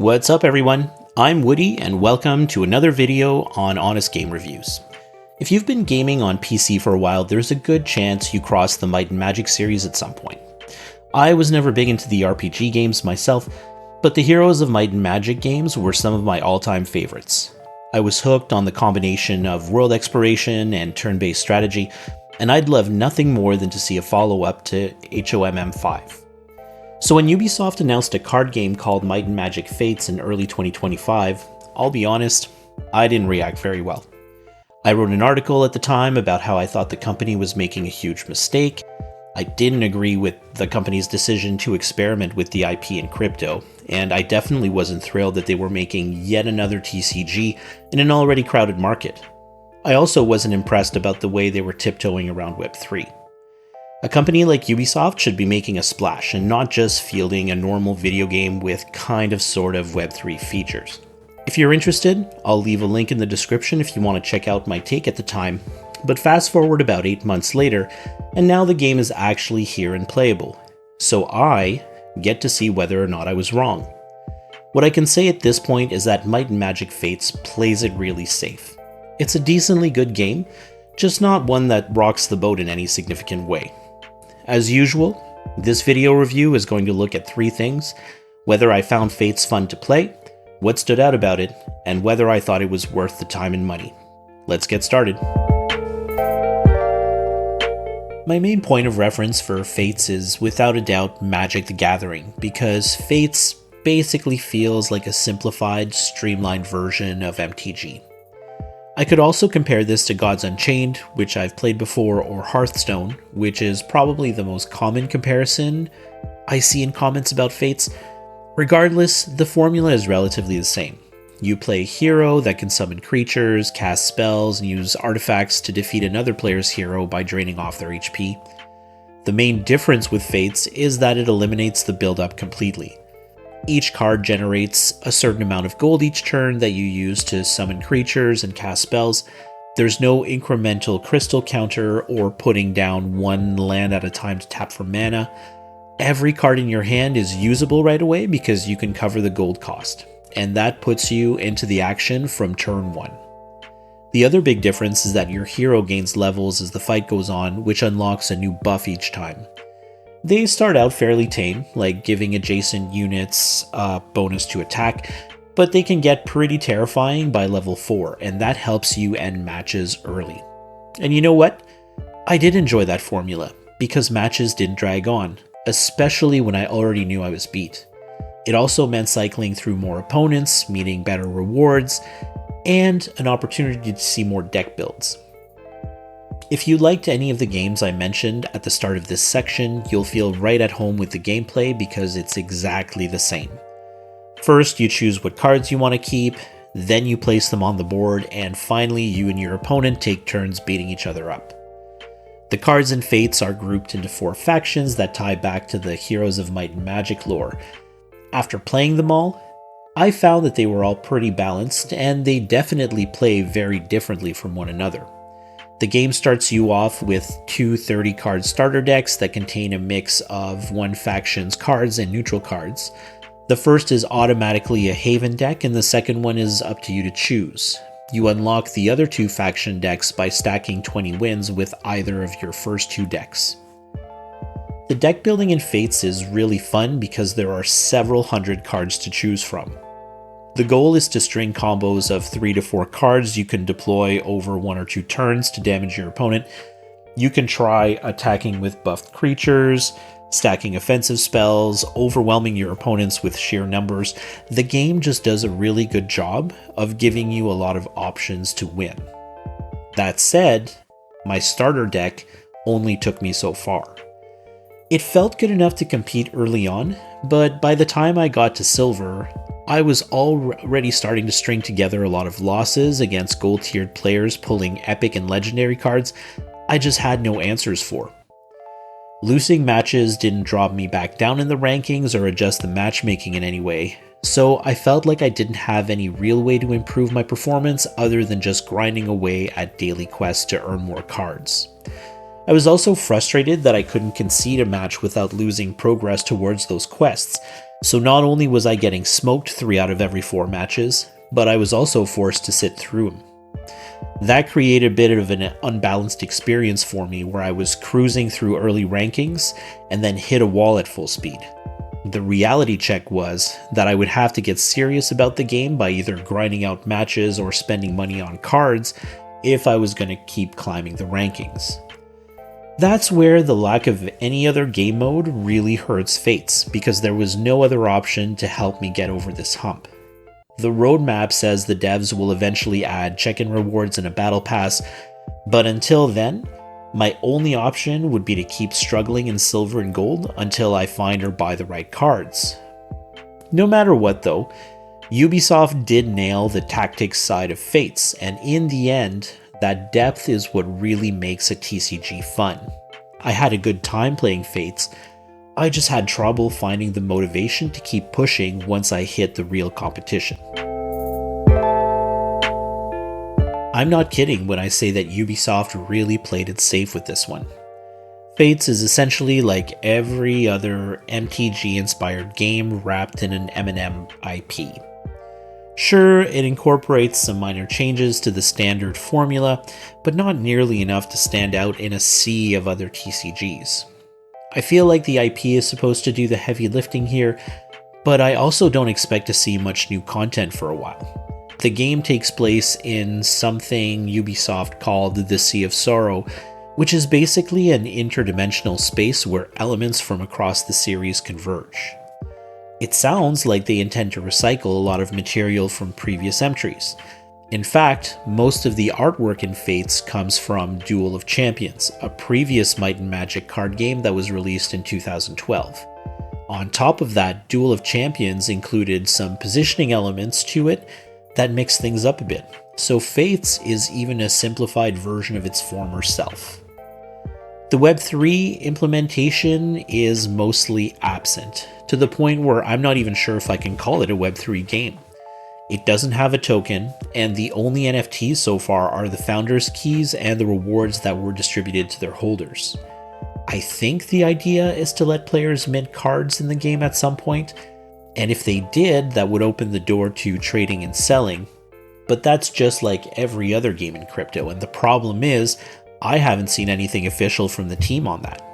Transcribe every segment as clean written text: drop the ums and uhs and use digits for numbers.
What's up everyone? I'm Woody and welcome to another video on Honest Game Reviews. If you've been gaming on PC for a while, there's a good chance you crossed the Might and Magic series at some point. I was never big into the RPG games myself, but the Heroes of Might and Magic games were some of my all-time favorites. I was hooked on the combination of world exploration and turn-based strategy, and I'd love nothing more than to see a follow-up to HOMM 5. So when Ubisoft announced a card game called Might and Magic Fates in early 2025, I'll be honest, I didn't react very well. I wrote an article at the time about how I thought the company was making a huge mistake. I didn't agree with the company's decision to experiment with the IP in crypto, and I definitely wasn't thrilled that they were making yet another TCG in an already crowded market. I also wasn't impressed about the way they were tiptoeing around Web3. A company like Ubisoft should be making a splash and not just fielding a normal video game with sort of Web3 features. If you're interested, I'll leave a link in the description if you want to check out my take at the time, but fast forward about 8 months later, and now the game is actually here and playable, so I get to see whether or not I was wrong. What I can say at this point is that Might and Magic Fates plays it really safe. It's a decently good game, just not one that rocks the boat in any significant way. As usual, this video review is going to look at 3 things: whether I found Fates fun to play, what stood out about it, and whether I thought it was worth the time and money. Let's get started. My main point of reference for Fates is without a doubt Magic the Gathering, because Fates basically feels like a simplified, streamlined version of MTG. I could also compare this to Gods Unchained, which I've played before, or Hearthstone, which is probably the most common comparison I see in comments about Fates. Regardless, the formula is relatively the same. You play a hero that can summon creatures, cast spells, and use artifacts to defeat another player's hero by draining off their HP. The main difference with Fates is that it eliminates the build-up completely. Each card generates a certain amount of gold each turn that you use to summon creatures and cast spells. There's no incremental crystal counter or putting down one land at a time to tap for mana. Every card in your hand is usable right away because you can cover the gold cost, and that puts you into the action from turn 1. The other big difference is that your hero gains levels as the fight goes on, which unlocks a new buff each time. They start out fairly tame, like giving adjacent units a bonus to attack, but they can get pretty terrifying by level 4, and that helps you end matches early. And you know what? I did enjoy that formula, because matches didn't drag on, especially when I already knew I was beat. It also meant cycling through more opponents, meaning better rewards, and an opportunity to see more deck builds. If you liked any of the games I mentioned at the start of this section, you'll feel right at home with the gameplay because it's exactly the same. First, you choose what cards you want to keep, then you place them on the board, and finally you and your opponent take turns beating each other up. The cards in Fates are grouped into 4 factions that tie back to the Heroes of Might and Magic lore. After playing them all, I found that they were all pretty balanced, and they definitely play very differently from one another. The game starts you off with 2 30-card starter decks that contain a mix of one faction's cards and neutral cards. The first is automatically a Haven deck, and the second one is up to you to choose. You unlock the other 2 faction decks by stacking 20 wins with either of your first 2 decks. The deck building in Fates is really fun because there are several hundred cards to choose from. The goal is to string combos of 3 to 4 cards you can deploy over 1 or 2 turns to damage your opponent. You can try attacking with buffed creatures, stacking offensive spells, overwhelming your opponents with sheer numbers. The game just does a really good job of giving you a lot of options to win. That said, my starter deck only took me so far. It felt good enough to compete early on, but by the time I got to silver, I was already starting to string together a lot of losses against gold-tiered players pulling epic and legendary cards I just had no answers for. Losing matches didn't drop me back down in the rankings or adjust the matchmaking in any way, so I felt like I didn't have any real way to improve my performance other than just grinding away at daily quests to earn more cards. I was also frustrated that I couldn't concede a match without losing progress towards those quests, So not only was I getting smoked 3 out of every 4 matches, but I was also forced to sit through them. That created a bit of an unbalanced experience for me where I was cruising through early rankings and then hit a wall at full speed. The reality check was that I would have to get serious about the game by either grinding out matches or spending money on cards if I was going to keep climbing the rankings. That's where the lack of any other game mode really hurts Fates, because there was no other option to help me get over this hump. The roadmap says the devs will eventually add check-in rewards and a battle pass, but until then, my only option would be to keep struggling in silver and gold until I find or buy the right cards. No matter what though, Ubisoft did nail the tactics side of Fates, and in the end, that depth is what really makes a TCG fun. I had a good time playing Fates, I just had trouble finding the motivation to keep pushing once I hit the real competition. I'm not kidding when I say that Ubisoft really played it safe with this one. Fates is essentially like every other MTG-inspired game wrapped in an M&M IP. Sure, it incorporates some minor changes to the standard formula, but not nearly enough to stand out in a sea of other TCGs. I feel like the IP is supposed to do the heavy lifting here, but I also don't expect to see much new content for a while. The game takes place in something Ubisoft called the Sea of Sorrow, which is basically an interdimensional space where elements from across the series converge. It sounds like they intend to recycle a lot of material from previous entries. In fact, most of the artwork in Fates comes from Duel of Champions, a previous Might and Magic card game that was released in 2012. On top of that, Duel of Champions included some positioning elements to it that mix things up a bit, so Fates is even a simplified version of its former self. The Web3 implementation is mostly absent, to the point where I'm not even sure if I can call it a Web3 game. It doesn't have a token, and the only NFTs so far are the founders' keys and the rewards that were distributed to their holders. I think the idea is to let players mint cards in the game at some point, and if they did, that would open the door to trading and selling, but that's just like every other game in crypto, and the problem is, I haven't seen anything official from the team on that.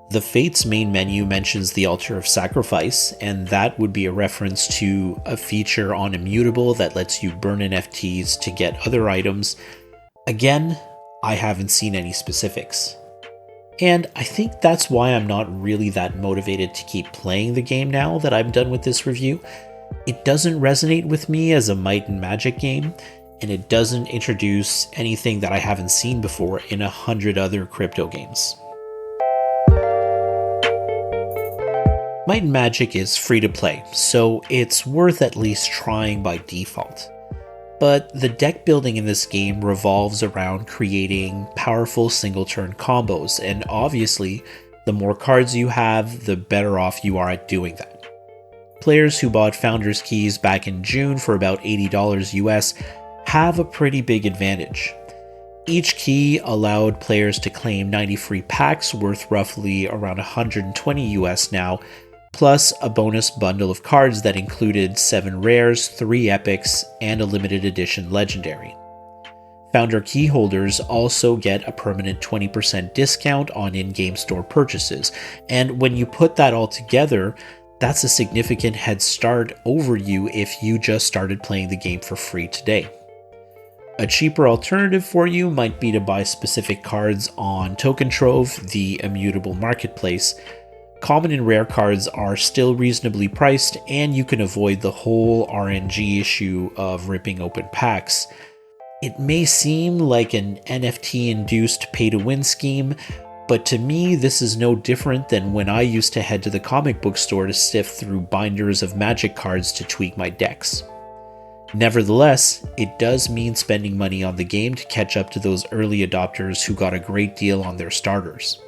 The Fates main menu mentions the Altar of Sacrifice, and that would be a reference to a feature on Immutable that lets you burn NFTs to get other items. Again, I haven't seen any specifics. And I think that's why I'm not really that motivated to keep playing the game now that I'm done with this review. It doesn't resonate with me as a Might and Magic game, and it doesn't introduce anything that I haven't seen before in 100 other crypto games. Might and Magic is free to play, so it's worth at least trying by default. But the deck building in this game revolves around creating powerful single-turn combos, and obviously, the more cards you have, the better off you are at doing that. Players who bought Founders Keys back in June for about $80 US have a pretty big advantage. Each key allowed players to claim 90 free packs worth roughly around 120 US now, plus a bonus bundle of cards that included 7 rares, 3 epics, and a limited edition legendary. Founder key holders also get a permanent 20% discount on in-game store purchases, and when you put that all together, that's a significant head start over you if you just started playing the game for free today. A cheaper alternative for you might be to buy specific cards on Token Trove, the Immutable marketplace. Common and rare cards are still reasonably priced, and you can avoid the whole RNG issue of ripping open packs. It may seem like an NFT-induced pay-to-win scheme, but to me this is no different than when I used to head to the comic book store to sift through binders of Magic cards to tweak my decks. Nevertheless, it does mean spending money on the game to catch up to those early adopters who got a great deal on their starters.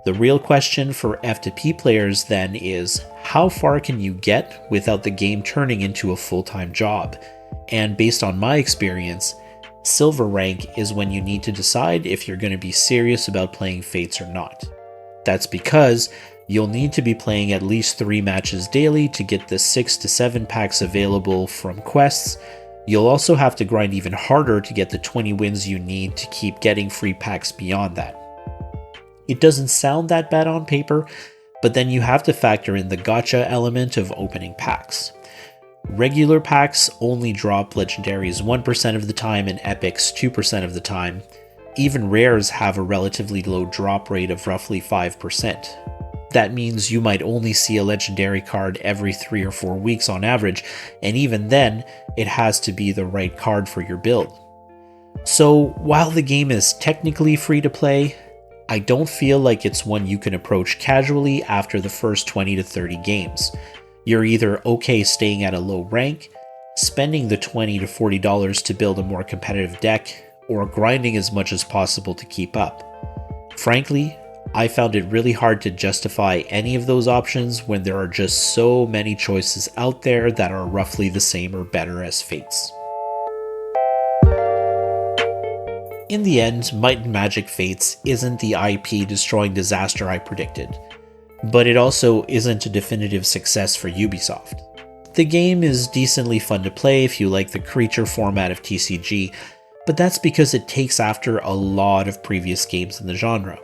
The real question for F2P players then is, how far can you get without the game turning into a full-time job? And based on my experience, Silver rank is when you need to decide if you're going to be serious about playing Fates or not. That's because You'll need to be playing at least 3 matches daily to get the 6 to 7 packs available from quests. You'll also have to grind even harder to get the 20 wins you need to keep getting free packs beyond that. It doesn't sound that bad on paper, but then you have to factor in the gacha element of opening packs. Regular packs only drop legendaries 1% of the time and epics 2% of the time. Even rares have a relatively low drop rate of roughly 5%. That means you might only see a legendary card every 3 or 4 weeks on average, and even then, it has to be the right card for your build. So while the game is technically free to play, I don't feel like it's one you can approach casually after the first 20 to 30 games. You're either okay staying at a low rank, spending the $20 to $40 to build a more competitive deck, or grinding as much as possible to keep up. Frankly, I found it really hard to justify any of those options when there are just so many choices out there that are roughly the same or better as Fates. In the end, Might and Magic Fates isn't the IP destroying disaster I predicted, but it also isn't a definitive success for Ubisoft. The game is decently fun to play if you like the creature format of TCG, but that's because it takes after a lot of previous games in the genre.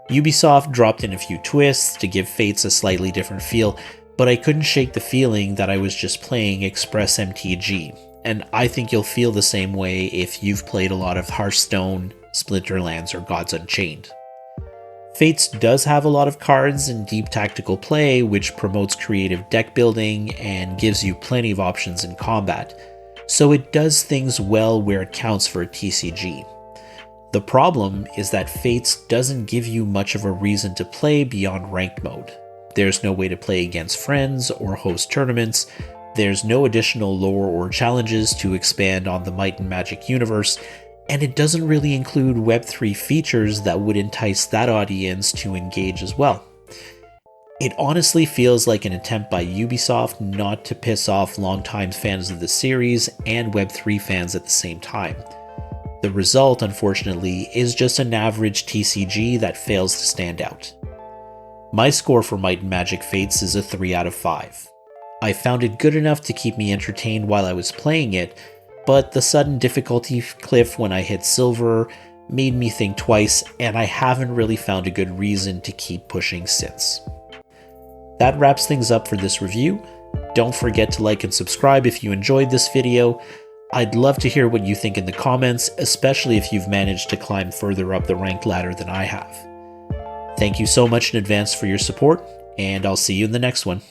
Ubisoft dropped in a few twists to give Fates a slightly different feel, but I couldn't shake the feeling that I was just playing Express MTG, and I think you'll feel the same way if you've played a lot of Hearthstone, Splinterlands, or Gods Unchained. Fates does have a lot of cards and deep tactical play, which promotes creative deck building and gives you plenty of options in combat, so it does things well where it counts for a TCG. The problem is that Fates doesn't give you much of a reason to play beyond ranked mode. There's no way to play against friends or host tournaments, there's no additional lore or challenges to expand on the Might and Magic universe, and it doesn't really include Web3 features that would entice that audience to engage as well. It honestly feels like an attempt by Ubisoft not to piss off longtime fans of the series and Web3 fans at the same time. The result, unfortunately, is just an average TCG that fails to stand out. My score for Might and Magic Fates is a 3 out of 5. I found it good enough to keep me entertained while I was playing it, but the sudden difficulty cliff when I hit silver made me think twice, and I haven't really found a good reason to keep pushing since. That wraps things up for this review. Don't forget to like and subscribe if you enjoyed this video. I'd love to hear what you think in the comments, especially if you've managed to climb further up the ranked ladder than I have. Thank you so much in advance for your support, and I'll see you in the next one.